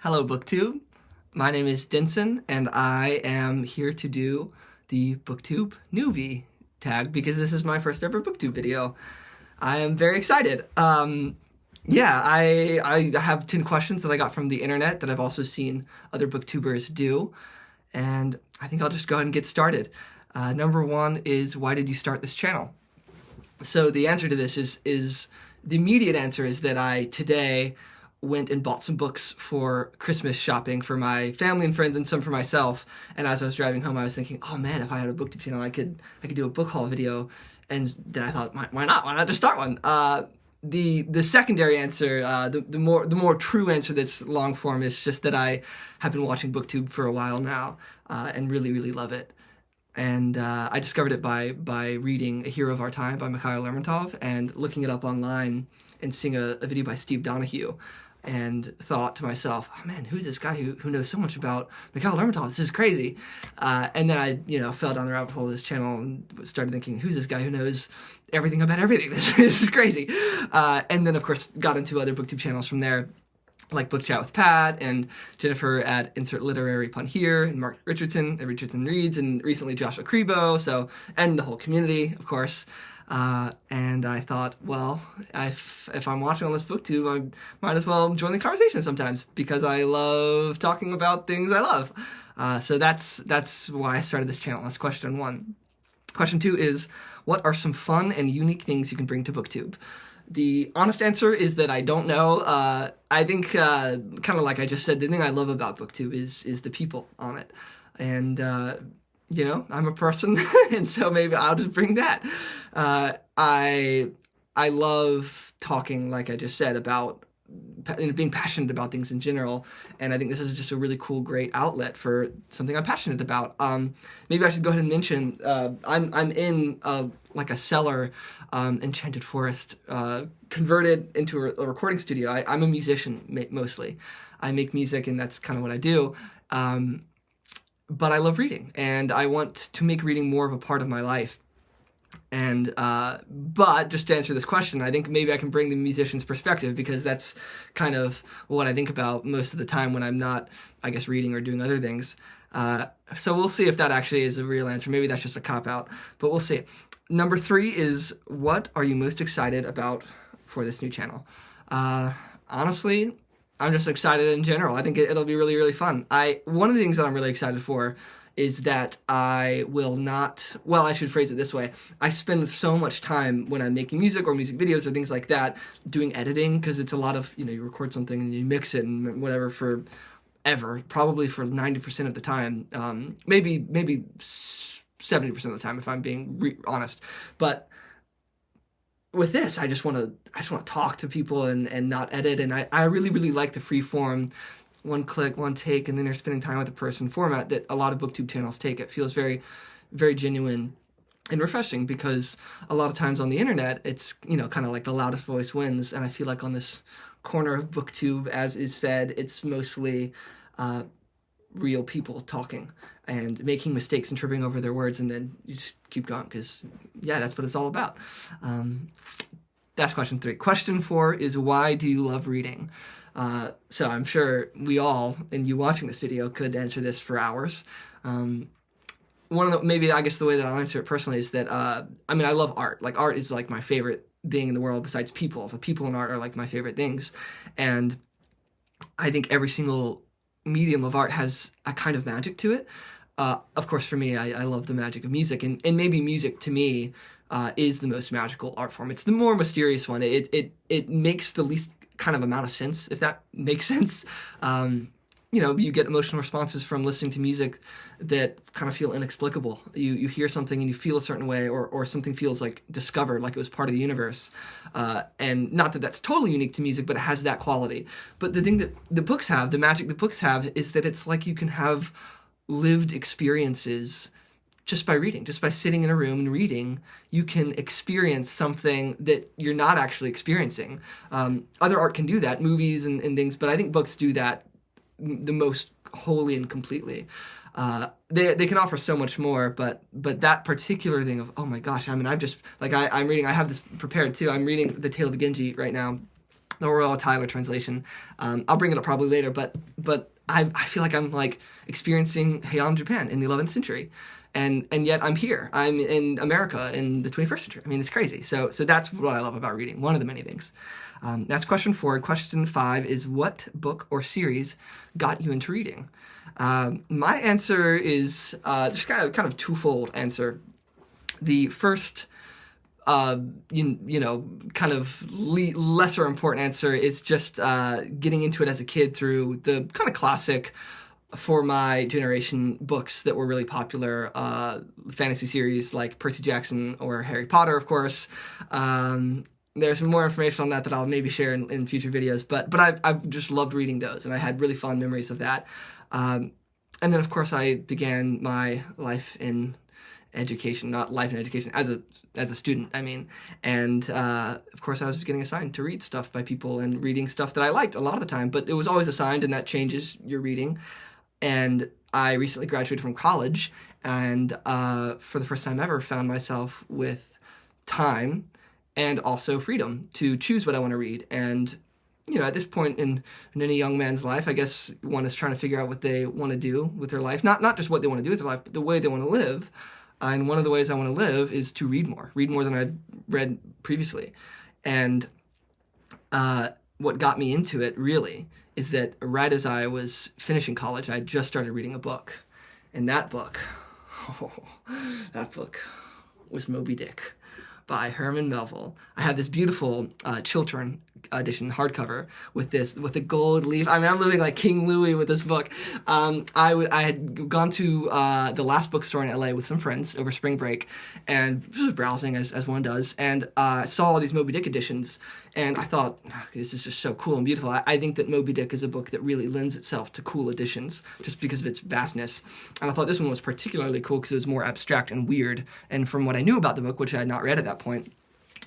Hello, Booktube. My name is Dinson, and I am here to do the Booktube Newbie Tag because this is my first ever Booktube video. I am very excited. I have 10 questions that I got from the internet that I've also seen other Booktubers do, and I think I'll just go ahead and get started. Number one is, why did you start this channel? So the answer to this is the immediate answer is that I today went and bought some books for Christmas shopping for my family and friends and some for myself. And as I was driving home, I was thinking, oh man, if I had a Booktube channel, I could do a book haul video. And then I thought, why not? Why not just start one? The secondary answer, the more true answer that's long form is just that I have been watching Booktube for a while now and really love it. And I discovered it by reading A Hero of Our Time by Mikhail Lermontov and looking it up online and seeing a video by Steve Donahue, and thought to myself, oh man, who's this guy who knows so much about Mikhail Lermontov? This is crazy. And then I fell down the rabbit hole of this channel and started thinking, who's this guy who knows everything about everything? This is crazy. And then, of course, got into other Booktube channels from there, like Book Chat with Pat, and Jennifer at Insert Literary Pun Here, and Mark Richardson at Richardson Reads, and recently Joshua Crebo, and the whole community, of course. And I thought, well, if I'm watching on this Booktube, I might as well join the conversation sometimes, because I love talking about things I love. So that's why I started this channel. That's question one. Question two is, what are some fun and unique things you can bring to Booktube? The honest answer is that I don't know. I think, kind of like I just said, the thing I love about Booktube is the people on it. And, I'm a person, and so maybe I'll just bring that. I love talking, like I just said, about being passionate about things in general, and I think this is just a really cool, great outlet for something I'm passionate about. Maybe I should go ahead and mention, I'm in like a cellar, Enchanted Forest, converted into a recording studio. I'm a musician, mostly. I make music, and that's kind of what I do. But I love reading, and I want to make reading more of a part of my life. And, but just to answer this question, I think maybe I can bring the musician's perspective, because that's kind of what I think about most of the time when I'm not, I guess, reading or doing other things. So we'll see if that actually is a real answer. Maybe that's just a cop-out, but we'll see. Number three is, what are you most excited about for this new channel? Honestly, I'm just excited in general. I think it'll be really fun. One of the things that I'm really excited for is that I will not, well, I should phrase it this way. I spend so much time when I'm making music or music videos or things like that doing editing, because it's a lot of, you record something and you mix it and whatever for ever, probably for 90% of the time, maybe 70% of the time if I'm being honest. But with this, I just want to talk to people and not edit, and I really like the free form, one click, one take, and then you're spending time with the person format that a lot of Booktube channels take. It feels very genuine and refreshing, because a lot of times on the internet, it's, kind of like the loudest voice wins, and I feel like on this corner of Booktube, as is said, it's mostly real people talking and making mistakes and tripping over their words, and then you just keep going, because, yeah, that's what it's all about. That's question three. Question four is, why do you love reading? So I'm sure we all, and you watching this video, could answer this for hours. Maybe I guess the way that I'll answer it personally is that, I love art. Like, art is like my favorite thing in the world besides people. The people in art are like my favorite things. And I think every single medium of art has a kind of magic to it. Of course, for me, I love the magic of music, and maybe music to me is the most magical art form. It's the more mysterious one. It makes the least kind of amount of sense, if that makes sense. You get emotional responses from listening to music that kind of feel inexplicable. You hear something and you feel a certain way, or something feels like discovered, like it was part of the universe. And not that that's totally unique to music, but it has that quality. But the thing that the books have, the magic the books have, is that it's like you can have lived experiences just by reading. Just by sitting in a room and reading, you can experience something that you're not actually experiencing. Other art can do that, movies and things, but I think books do that the most wholly and completely. They can offer so much more, but that particular thing of, oh my gosh, I'm reading, I have this prepared too, I'm reading The Tale of Genji right now, the Royal Tyler translation. I'll bring it up probably later, but I feel like I'm like experiencing Heian Japan in the 11th century. And yet I'm here. I'm in America in the 21st century. I mean, it's crazy. So that's what I love about reading. One of the many things. That's question 4. Question 5 is, what book or series got you into reading? My answer is there's kind of twofold answer. The first, kind of lesser important answer is just getting into it as a kid through the kind of classic, for my generation, books that were really popular, fantasy series like Percy Jackson or Harry Potter, of course. There's more information on that I'll maybe share in future videos, but I've just loved reading those, and I had really fond memories of that. And then, of course, I began my life in education, not life in education, as a student, I mean. And, of course, I was getting assigned to read stuff by people and reading stuff that I liked a lot of the time, but it was always assigned, and that changes your reading. And I recently graduated from college, and for the first time ever found myself with time and also freedom to choose what I want to read. And, at this point in any young man's life, I guess one is trying to figure out what they want to do with their life. Not just what they want to do with their life, but the way they want to live. And one of the ways I want to live is to read more than I've read previously. And what got me into it, really, is that right as I was finishing college, I just started reading a book. And that book was Moby Dick by Herman Melville. I have this beautiful Chiltern edition hardcover with the gold leaf. I mean, I'm living like King Louis with this book. I had gone to the last bookstore in LA with some friends over spring break, and just was browsing as one does, and saw all these Moby Dick editions, and I thought, this is just so cool and beautiful. I think that Moby Dick is a book that really lends itself to cool editions just because of its vastness. And I thought this one was particularly cool because it was more abstract and weird. And from what I knew about the book, which I had not read at that point,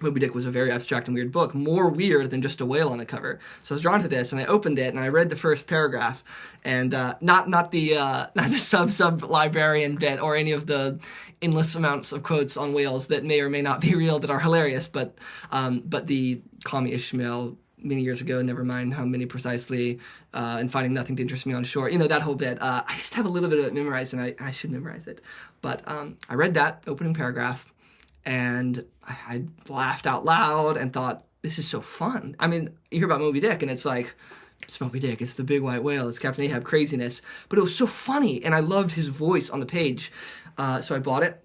Moby Dick was a very abstract and weird book, more weird than just a whale on the cover. So I was drawn to this, and I opened it, and I read the first paragraph, and not the sub librarian bit or any of the endless amounts of quotes on whales that may or may not be real that are hilarious, but the Call Me Ishmael many years ago, never mind how many precisely, and finding nothing to interest me on shore. That whole bit. I just have a little bit of it memorized, and I should memorize it. But I read that opening paragraph, and I laughed out loud and thought, this is so fun. I mean, you hear about Moby Dick, and it's like, it's Moby Dick, it's the big white whale, it's Captain Ahab craziness. But it was so funny, and I loved his voice on the page. So I bought it,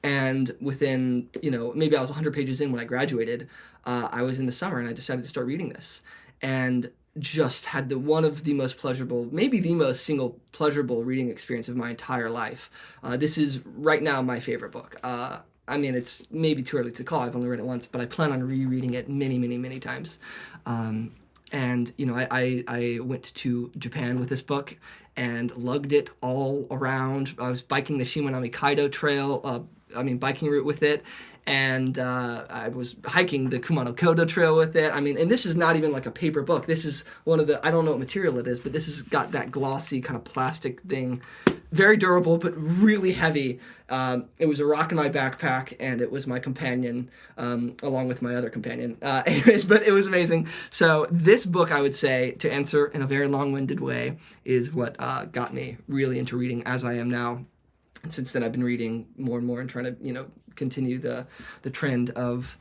and within, maybe I was 100 pages in when I graduated. I was in the summer, and I decided to start reading this. And just had one of the most pleasurable, maybe the most single pleasurable reading experience of my entire life. This is, right now, my favorite book. I mean, it's maybe too early to call. I've only read it once, but I plan on rereading it many, many, many times. And, I went to Japan with this book and lugged it all around. I was biking the Shimanami Kaido Trail, biking route with it. And I was hiking the Kumano Kodo Trail with it. I mean, and this is not even like a paper book. This is one of the, I don't know what material it is, but this has got that glossy kind of plastic thing. Very durable, but really heavy. It was a rock in my backpack, and it was my companion, along with my other companion. Anyways, but it was amazing. So this book, I would say, to answer in a very long-winded way, is what got me really into reading as I am now. And since then, I've been reading more and more and trying to, continue the trend of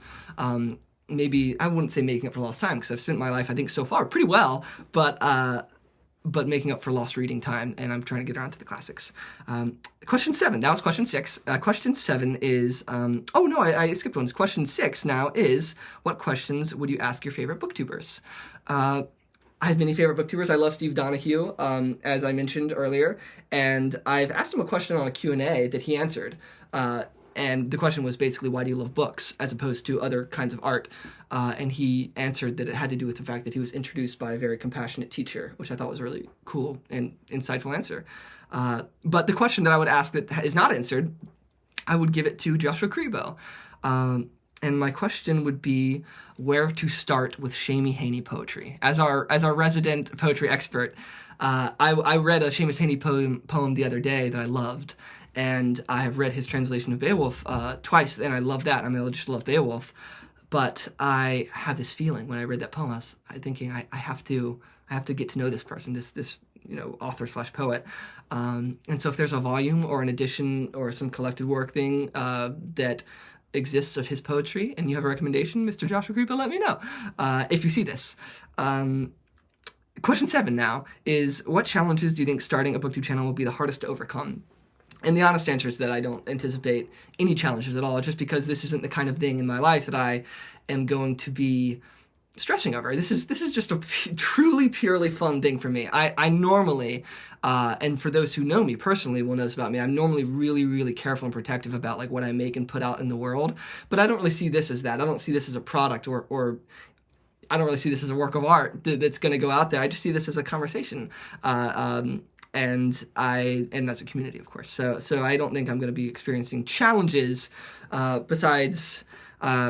maybe, I wouldn't say making up for lost time, because I've spent my life, I think, so far pretty well, but making up for lost reading time, and I'm trying to get around to the classics. Question 7, that was question 6. Question 7 is, I skipped one. Question 6 now is, what questions would you ask your favorite booktubers? I have many favorite booktubers. I love Steve Donahue, as I mentioned earlier, and I've asked him a question on a Q&A that he answered. And the question was basically, why do you love books as opposed to other kinds of art? And he answered that it had to do with the fact that he was introduced by a very compassionate teacher, which I thought was a really cool and insightful answer. But the question that I would ask that is not answered, I would give it to Joshua Kribo. And my question would be where to start with Seamus Heaney poetry. As our resident poetry expert, I read a Seamus Heaney poem the other day that I loved. And I have read his translation of Beowulf twice, and I love that. I mean, I just love Beowulf. But I have this feeling when I read that poem, I was thinking I have to get to know this person, this author / poet. And so if there's a volume or an edition or some collected work thing that exists of his poetry, and you have a recommendation, Mr. Joshua Creepa, let me know if you see this. Question 7 now is, what challenges do you think starting a Booktube channel will be the hardest to overcome? And the honest answer is that I don't anticipate any challenges at all, just because this isn't the kind of thing in my life that I am going to be stressing over. This is just a truly, purely fun thing for me. I normally, and for those who know me personally will know this about me, I'm normally really, really careful and protective about like what I make and put out in the world, but I don't really see this as that. I don't see this as a product or I don't really see this as a work of art that's going to go out there. I just see this as a conversation. And that's a community, of course. So I don't think I'm going to be experiencing challenges besides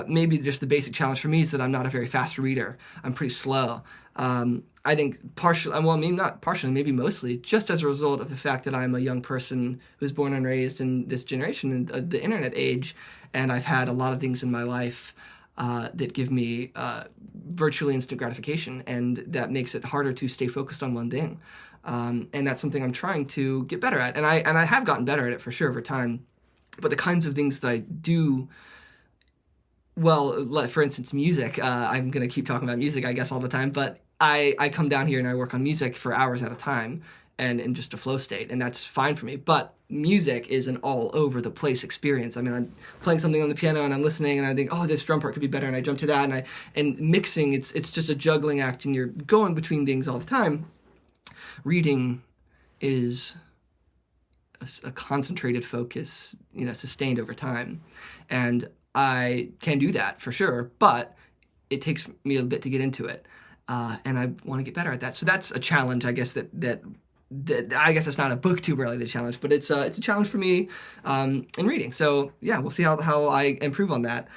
maybe just the basic challenge for me is that I'm not a very fast reader. I'm pretty slow. I think partially, well, I mean, not partially, maybe mostly, just as a result of the fact that I'm a young person who's born and raised in this generation, in the internet age, and I've had a lot of things in my life that give me virtually instant gratification, and that makes it harder to stay focused on one thing. And that's something I'm trying to get better at, and I have gotten better at it for sure over time. But the kinds of things that I do, well, for instance, music. I'm going to keep talking about music, I guess, all the time, but I come down here and I work on music for hours at a time and in just a flow state, and that's fine for me. But music is an all-over-the-place experience. I mean, I'm playing something on the piano and I'm listening and I think, oh, this drum part could be better, and I jump to that, and mixing, it's just a juggling act, and you're going between things all the time. Reading is a concentrated focus, sustained over time. And I can do that for sure, but it takes me a bit to get into it. And I want to get better at that. So that's a challenge, I guess, that I guess it's not a Booktuber-related challenge, but it's a challenge for me in reading. So yeah, we'll see how I improve on that.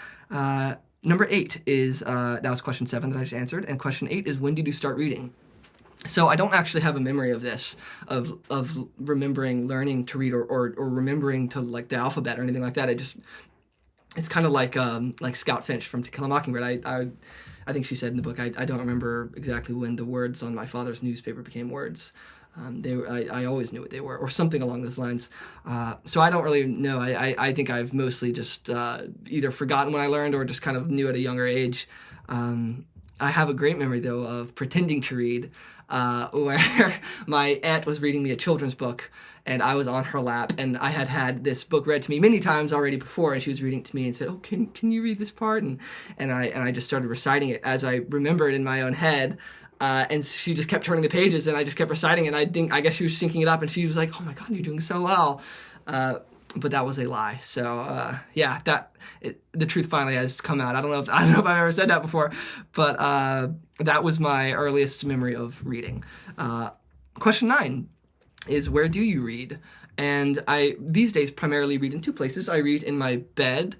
Number 8 is, that was question 7 that I just answered. And question 8 is, when did you start reading? So I don't actually have a memory of this, of remembering learning to read or remembering to like the alphabet or anything like that. It's kind of like Scout Finch from To Kill a Mockingbird. I think she said in the book, I don't remember exactly when the words on my father's newspaper became words. I always knew what they were, or something along those lines. So I don't really know. I think I've mostly just either forgotten when I learned or just kind of knew at a younger age. I have a great memory, though, of pretending to read, where my aunt was reading me a children's book, and I was on her lap, and I had this book read to me many times already before, and she was reading it to me and said, "Oh, can you read this part?" And I just started reciting it as I remembered in my own head. And she just kept turning the pages, and I just kept reciting it. And I guess she was syncing it up, and she was like, "Oh my God, you're doing so well." But that was a lie. So yeah, the truth finally has come out. I don't know if I've ever said that before, but that was my earliest memory of reading. Question 9 is, where do you read? And I these days primarily read in 2 places. I read in my bed,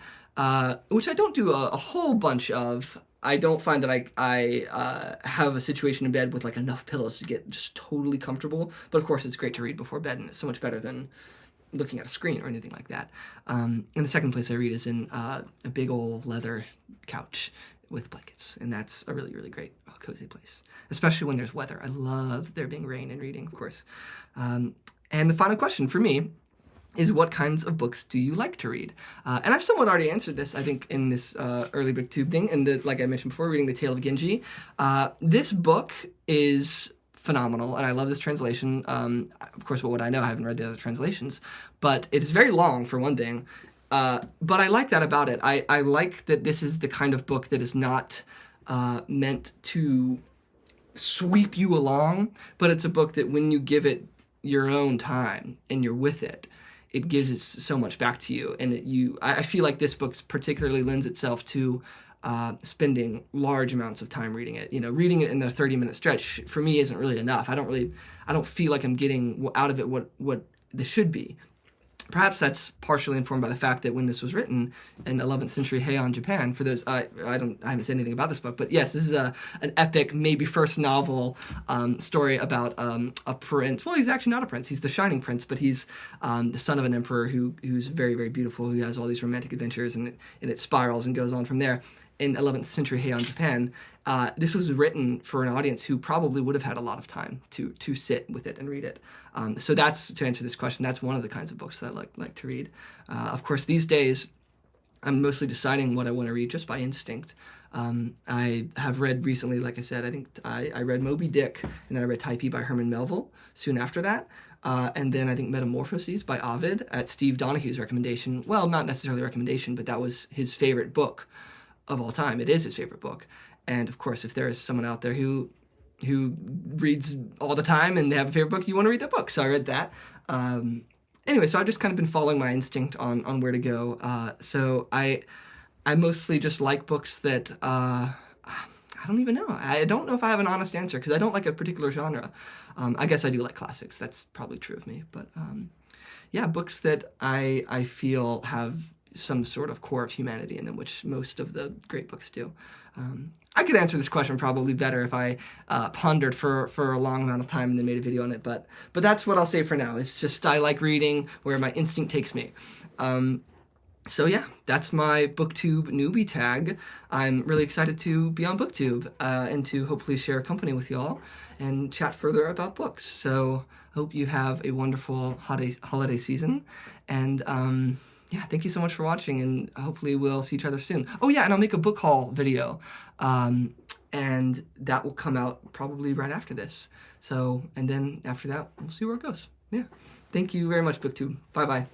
which I don't do a whole bunch of. I don't find that I have a situation in bed with like enough pillows to get just totally comfortable. But of course, it's great to read before bed, and it's so much better than looking at a screen or anything like that. And the second place I read is in a big old leather couch with blankets, and that's a really, really great, cozy place, especially when there's weather. I love there being rain and reading, of course. And the final question for me is, what kinds of books do you like to read? And I've somewhat already answered this, I think, in this early Booktube thing, and like I mentioned before, reading The Tale of Genji. This book is phenomenal, and I love this translation. Of course, what would I know? I haven't read the other translations, but it is very long, for one thing. But I like that about it. I like that this is the kind of book that is not meant to sweep you along, but it's a book that when you give it your own time and you're with it, it gives it so much back to you. And I feel like this book particularly lends itself to spending large amounts of time reading it. Reading it in a 30-minute stretch for me isn't really enough. I don't feel like I'm getting out of it what this should be. Perhaps that's partially informed by the fact that when this was written in 11th century Heian, Japan, for those, I haven't said anything about this book, but yes, this is an epic, maybe first novel story about a prince. Well, he's actually not a prince. He's the Shining Prince, but he's the son of an emperor who's very, very beautiful, who has all these romantic adventures, and it spirals and goes on from there. in 11th century Heian Japan, this was written for an audience who probably would have had a lot of time to sit with it and read it. So that's, to answer this question, that's one of the kinds of books that I like to read. Of course, these days, I'm mostly deciding what I want to read just by instinct. I have read recently, like I said, I think I read Moby Dick, and then I read Typee by Herman Melville soon after that. And then I think Metamorphoses by Ovid at Steve Donahue's recommendation. Well, not necessarily a recommendation, but that was his favorite book of all time. It is his favorite book. And of course, if there is someone out there who reads all the time and they have a favorite book, you want to read that book. So I read that. Anyway, so I've just kind of been following my instinct on where to go. So I mostly just like books that, I don't even know. I don't know if I have an honest answer because I don't like a particular genre. I guess I do like classics. That's probably true of me. But yeah, books that I feel have some sort of core of humanity in them, which most of the great books do. I could answer this question probably better if I pondered for a long amount of time and then made a video on it, but that's what I'll say for now. It's just I like reading where my instinct takes me. So yeah, that's my Booktube Newbie Tag. I'm really excited to be on Booktube and to hopefully share a company with y'all and chat further about books. So hope you have a wonderful holiday season, and yeah, thank you so much for watching, and hopefully we'll see each other soon. Oh yeah, and I'll make a book haul video, and that will come out probably right after this. So, and then after that, we'll see where it goes. Yeah. Thank you very much, Booktube. Bye-bye.